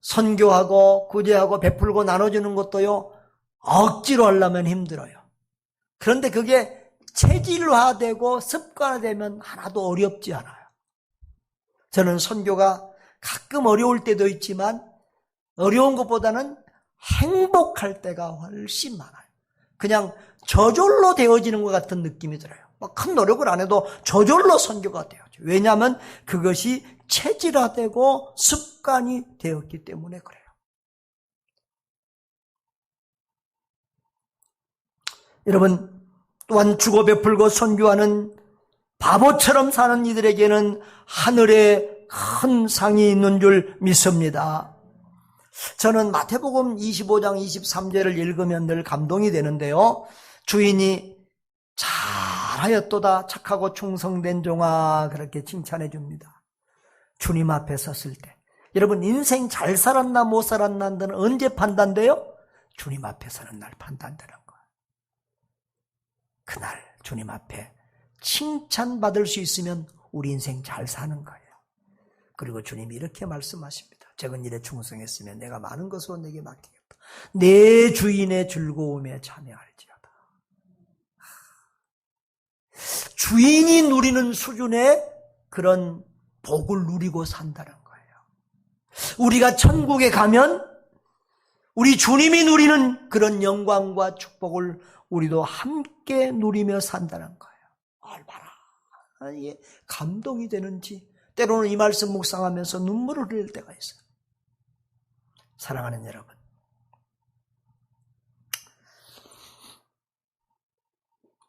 선교하고 구제하고 베풀고 나눠주는 것도요 억지로 하려면 힘들어요. 그런데 그게 체질화되고 습관화되면 하나도 어렵지 않아요. 저는 선교가 가끔 어려울 때도 있지만 어려운 것보다는 행복할 때가 훨씬 많아요. 그냥 저절로 되어지는 것 같은 느낌이 들어요. 큰 노력을 안 해도 저절로 선교가 되어져. 왜냐하면 그것이 체질화되고 습관이 되었기 때문에 그래요. 여러분, 또한 주고 베풀고 선교하는 바보처럼 사는 이들에게는 하늘에 큰 상이 있는 줄 믿습니다. 저는 마태복음 25장 23절을 읽으면 늘 감동이 되는데요. 주인이 잘하였도다 착하고 충성된 종아 그렇게 칭찬해 줍니다. 주님 앞에 섰을 때 여러분 인생 잘 살았나 못 살았나는 언제 판단돼요? 주님 앞에 서는 날 판단되는 거예요. 그날 주님 앞에 칭찬받을 수 있으면 우리 인생 잘 사는 거예요. 그리고 주님이 이렇게 말씀하십니다. 적은 일에 충성했으면 내가 많은 것으로 내게 맡기겠다. 내 주인의 즐거움에 참여할지어다. 주인이 누리는 수준의 그런 복을 누리고 산다는 거예요. 우리가 천국에 가면 우리 주님이 누리는 그런 영광과 축복을 우리도 함께 누리며 산다는 거예요. 얼마나 이게 감동이 되는지 때로는 이 말씀 묵상하면서 눈물을 흘릴 때가 있어요. 사랑하는 여러분,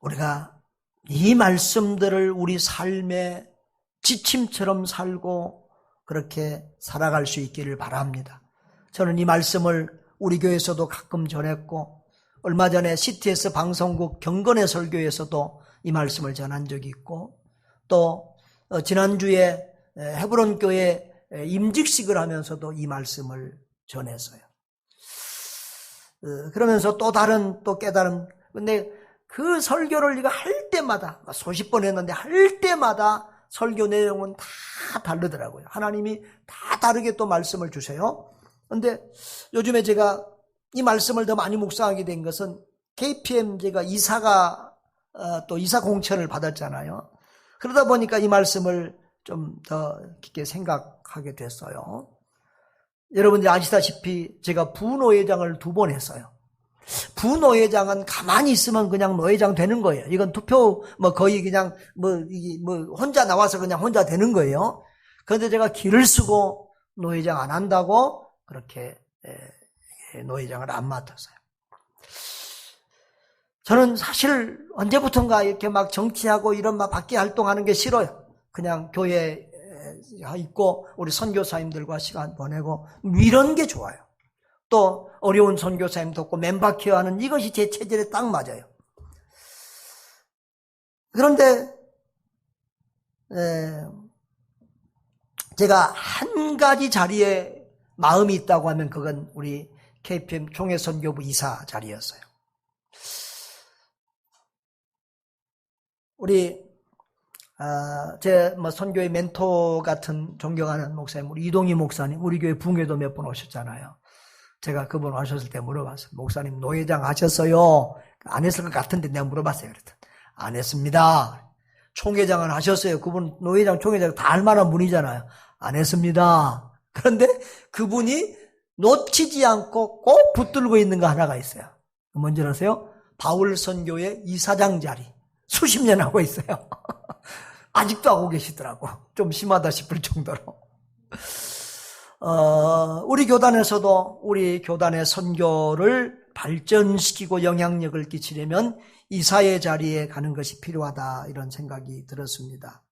우리가 이 말씀들을 우리 삶의 지침처럼 살고 그렇게 살아갈 수 있기를 바랍니다. 저는 이 말씀을 우리 교회에서도 가끔 전했고, 얼마 전에 CTS 방송국 경건의 설교에서도 이 말씀을 전한 적이 있고, 또 지난주에 헤브론 교회 임직식을 하면서도 이 말씀을 전했어요. 그러면서 또 다른 또 깨달음, 근데 그 설교를 이거 할 때마다 수십 번 했는데 할 때마다 설교 내용은 다 다르더라고요. 하나님이 다 다르게 또 말씀을 주세요. 근데 요즘에 제가 이 말씀을 더 많이 묵상하게 된 것은 KPM 제가 이사가 또 이사 공천을 받았잖아요. 그러다 보니까 이 말씀을 좀 더 깊게 생각하게 됐어요. 여러분들이 아시다시피 제가 부노회장을 2번 했어요. 부노회장은 가만히 있으면 그냥 노회장 되는 거예요. 이건 투표 거의 그냥 혼자 나와서 그냥 혼자 되는 거예요. 그런데 제가 기를 쓰고 노회장 안 한다고 그렇게 노회장을 안 맡았어요. 저는 사실 언제부턴가 이렇게 막 정치하고 이런 막 밖에 활동하는 게 싫어요. 그냥 교회에 있고 우리 선교사님들과 시간 보내고 이런 게 좋아요. 또 어려운 선교사님 돕고 맨밥 케어하는 이것이 제 체질에 딱 맞아요. 그런데 제가 한 가지 자리에 마음이 있다고 하면 그건 우리 KPM 총회선교부 이사 자리였어요. 우리 제 선교의 멘토 같은 존경하는 목사님, 우리 이동희 목사님, 우리 교회 붕괴도 몇 번 오셨잖아요. 제가 그분 오셨을 때 물어봤어요. 목사님 노회장 하셨어요? 안 했을 것 같은데 내가 물어봤어요. 그랬더니 안 했습니다. 총회장은 하셨어요. 그분 노회장, 총회장 다 할 만한 분이잖아요. 안 했습니다. 그런데 그분이 놓치지 않고 꼭 붙들고 있는 거 하나가 있어요. 뭔지 아세요? 바울 선교의 이사장 자리. 수십 년 하고 있어요. 아직도 하고 계시더라고. 좀 심하다 싶을 정도로. 우리 교단에서도 우리 교단의 선교를 발전시키고 영향력을 끼치려면 이사의 자리에 가는 것이 필요하다, 이런 생각이 들었습니다.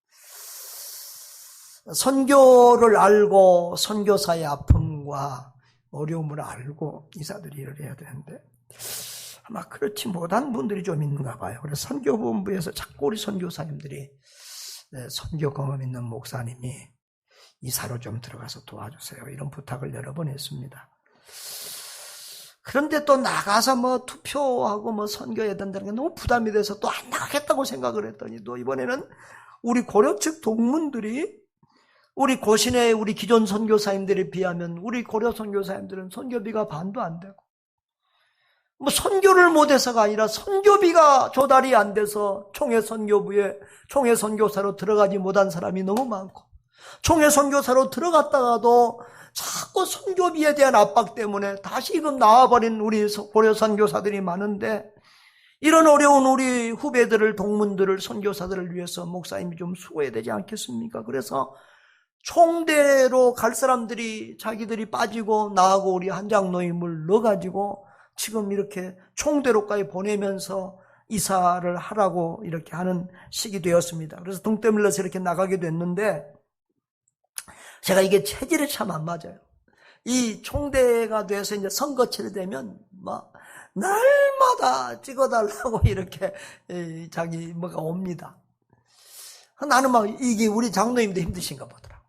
선교를 알고 선교사의 아픔과 어려움을 알고 이사들이 일을 해야 되는데 아마 그렇지 못한 분들이 좀 있는가 봐요. 그래서 선교본부에서 자꾸 우리 선교사님들이 선교 경험 있는 목사님이 이사로 좀 들어가서 도와주세요, 이런 부탁을 여러 번 했습니다. 그런데 또 나가서 투표하고 선교해야 된다는 게 너무 부담이 돼서 또 안 나가겠다고 생각을 했더니 또 이번에는 우리 고려 측 동문들이 우리 고신의 우리 기존 선교사님들에 비하면 우리 고려 선교사님들은 선교비가 반도 안 되고 선교를 못해서가 아니라 선교비가 조달이 안 돼서 총회 선교부에 총회 선교사로 들어가지 못한 사람이 너무 많고, 총회 선교사로 들어갔다가도 자꾸 선교비에 대한 압박 때문에 다시금 나와버린 우리 고려 선교사들이 많은데, 이런 어려운 우리 후배들을, 동문들을, 선교사들을 위해서 목사님이 좀 수고해야 되지 않겠습니까? 그래서 총대로 갈 사람들이 자기들이 빠지고 나하고 우리 한장노임을 넣어가지고 지금 이렇게 총대로까지 보내면서 이사를 하라고 이렇게 하는 시기 되었습니다. 그래서 동때밀러서 이렇게 나가게 됐는데, 제가 이게 체질에 참 안 맞아요. 이 총대가 돼서 이제 선거철이 되면 날마다 찍어달라고 이렇게 자기 뭐가 옵니다. 나는 이게 우리 장로님도 힘드신가 보더라.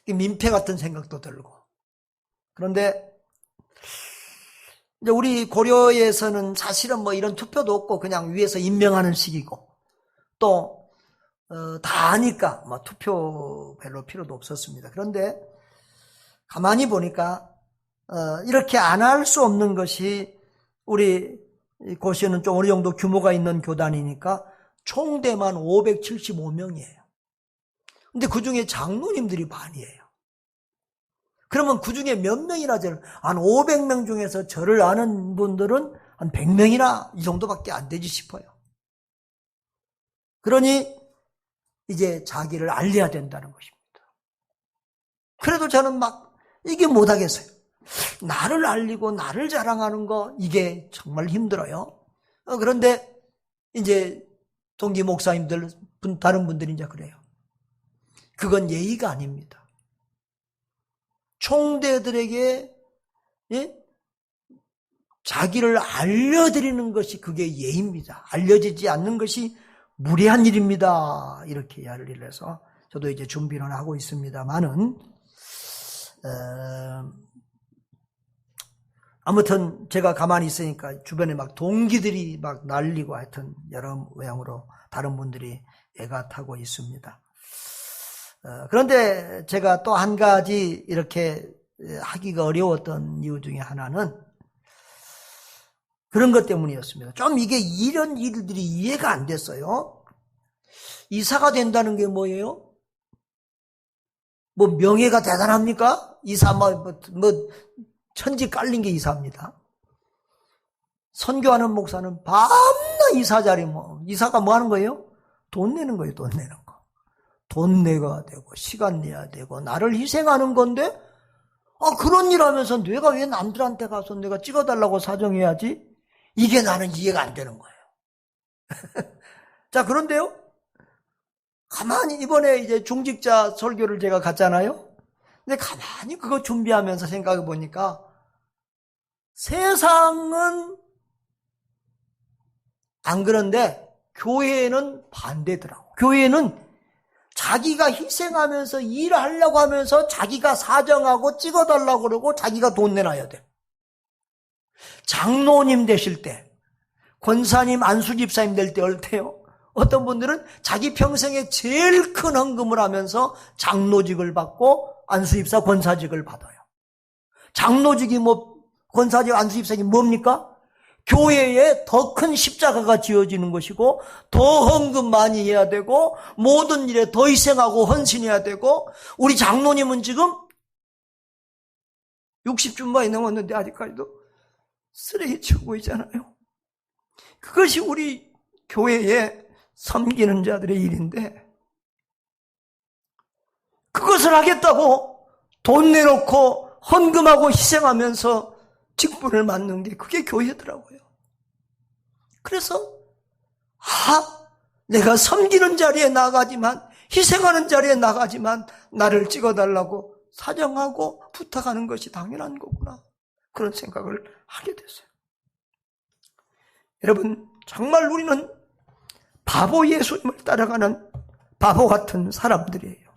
민폐 같은 생각도 들고. 그런데 이제 우리 고려에서는 사실은 이런 투표도 없고 그냥 위에서 임명하는 식이고, 또 다 아니까 투표 별로 필요도 없었습니다. 그런데 가만히 보니까 이렇게 안 할 수 없는 것이 우리 고시는 좀 어느 정도 규모가 있는 교단이니까 총대만 575명이에요. 근데 그 중에 장로님들이 반이에요. 그러면 그 중에 몇 명이나 한 500명 중에서 저를 아는 분들은 한 100명이나 이 정도밖에 안 되지 싶어요. 그러니 이제 자기를 알려야 된다는 것입니다. 그래도 저는 이게 못하겠어요. 나를 알리고 나를 자랑하는 거 이게 정말 힘들어요. 그런데 이제 동기 목사님들 다른 분들이 이제 그래요. 그건 예의가 아닙니다. 총대들에게 자기를 알려드리는 것이 그게 예의입니다. 알려지지 않는 것이 무례한 일입니다. 이렇게 이야기를 해서 저도 이제 준비를 하고 있습니다만은 아무튼 제가 가만히 있으니까 주변에 동기들이 날리고 하여튼 여러 모양으로 다른 분들이 애가 타고 있습니다. 그런데 제가 또 한 가지 이렇게 하기가 어려웠던 이유 중에 하나는 그런 것 때문이었습니다. 좀 이런 일들이 이해가 안 됐어요. 이사가 된다는 게 뭐예요? 명예가 대단합니까? 이사 천지 깔린 게 이사입니다. 선교하는 목사는 밤낮 이사 자리 이사가 뭐 하는 거예요? 돈 내는 거예요, 돈 내는 거. 돈 내가 되고, 시간 내야 되고, 나를 희생하는 건데, 그런 일 하면서 내가 왜 남들한테 가서 내가 찍어달라고 사정해야지? 이게 나는 이해가 안 되는 거예요. 자, 그런데요, 가만히 이번에 이제 중직자 설교를 제가 갔잖아요. 근데 가만히 그거 준비하면서 생각해 보니까 세상은 안 그런데 교회는 반대더라고. 교회는 자기가 희생하면서 일하려고 하면서 자기가 사정하고 찍어달라고 그러고 자기가 돈 내놔야 돼. 장로님 되실 때, 권사님, 안수집사님 될 때 어때요? 어떤 분들은 자기 평생에 제일 큰 헌금을 하면서 장로직을 받고 안수집사, 권사직을 받아요. 장로직이 권사직, 안수집사직이 뭡니까? 교회에 더 큰 십자가가 지어지는 것이고 더 헌금 많이 해야 되고 모든 일에 더 희생하고 헌신해야 되고 우리 장로님은 지금 60쯤 넘었는데 아직까지도 쓰레기 치우고 있잖아요. 그것이 우리 교회에 섬기는 자들의 일인데 그것을 하겠다고 돈 내놓고 헌금하고 희생하면서 직분을 맡는 게 그게 교회더라고요. 그래서 내가 섬기는 자리에 나가지만 희생하는 자리에 나가지만 나를 찍어달라고 사정하고 부탁하는 것이 당연한 거구나. 그런 생각을 하게 됐어요. 여러분 정말 우리는 바보 예수님을 따라가는 바보 같은 사람들이에요.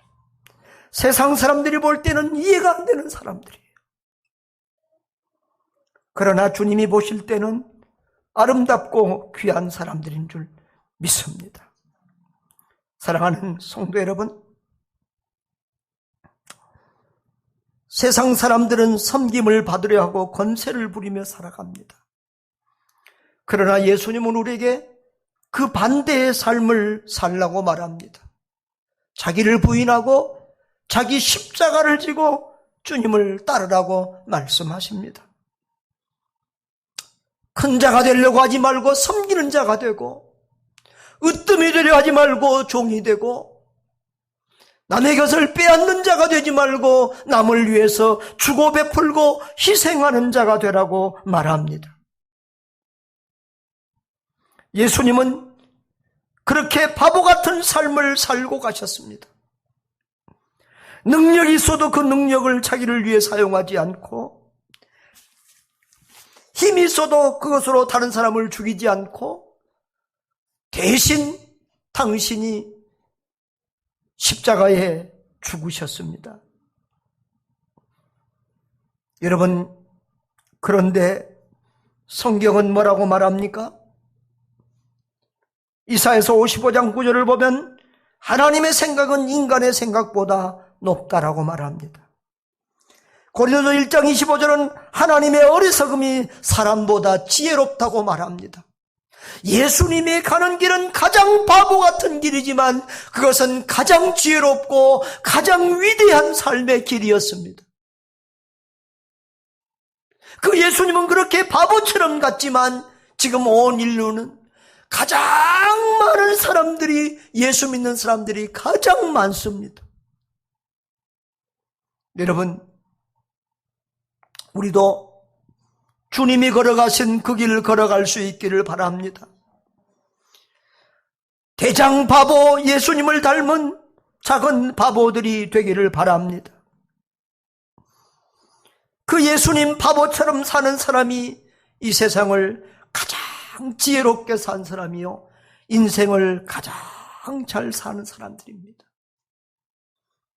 세상 사람들이 볼 때는 이해가 안 되는 사람들이에요. 그러나 주님이 보실 때는 아름답고 귀한 사람들인 줄 믿습니다. 사랑하는 성도 여러분, 세상 사람들은 섬김을 받으려 하고 권세를 부리며 살아갑니다. 그러나 예수님은 우리에게 그 반대의 삶을 살라고 말합니다. 자기를 부인하고 자기 십자가를 지고 주님을 따르라고 말씀하십니다. 큰 자가 되려고 하지 말고 섬기는 자가 되고 으뜸이 되려 하지 말고 종이 되고 남의 것을 빼앗는 자가 되지 말고 남을 위해서 주고 베풀고 희생하는 자가 되라고 말합니다. 예수님은 그렇게 바보 같은 삶을 살고 가셨습니다. 능력이 있어도 그 능력을 자기를 위해 사용하지 않고 힘이 있어도 그것으로 다른 사람을 죽이지 않고 대신 당신이 십자가에 죽으셨습니다. 여러분, 그런데 성경은 뭐라고 말합니까? 이사야서 55장 9절을 보면 하나님의 생각은 인간의 생각보다 높다라고 말합니다. 고린도서 1장 25절은 하나님의 어리석음이 사람보다 지혜롭다고 말합니다. 예수님이 가는 길은 가장 바보 같은 길이지만 그것은 가장 지혜롭고 가장 위대한 삶의 길이었습니다. 그 예수님은 그렇게 바보처럼 갔지만 지금 온 인류는 가장 많은 사람들이, 예수 믿는 사람들이 가장 많습니다. 여러분, 우리도 주님이 걸어가신 그 길을 걸어갈 수 있기를 바랍니다. 대장 바보 예수님을 닮은 작은 바보들이 되기를 바랍니다. 그 예수님 바보처럼 사는 사람이 이 세상을 가장 지혜롭게 산 사람이요, 인생을 가장 잘 사는 사람들입니다.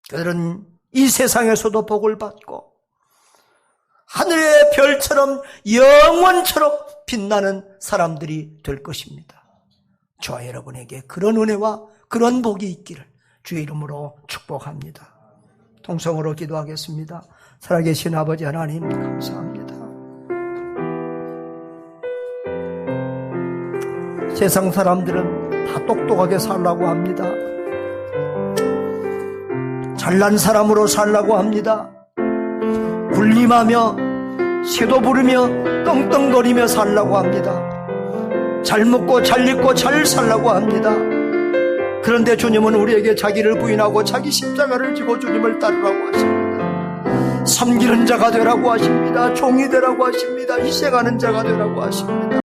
그들은 이 세상에서도 복을 받고 하늘의 별처럼 영원처럼 빛나는 사람들이 될 것입니다. 저와 여러분에게 그런 은혜와 그런 복이 있기를 주의 이름으로 축복합니다. 통성으로 기도하겠습니다. 살아계신 아버지 하나님, 감사합니다. 세상 사람들은 다 똑똑하게 살라고 합니다. 잘난 사람으로 살라고 합니다. 군림하며 새도 부르며 떵떵거리며 살라고 합니다. 잘 먹고 잘 입고 잘 살라고 합니다. 그런데 주님은 우리에게 자기를 부인하고 자기 십자가를 지고 주님을 따르라고 하십니다. 섬기는 자가 되라고 하십니다. 종이 되라고 하십니다. 희생하는 자가 되라고 하십니다.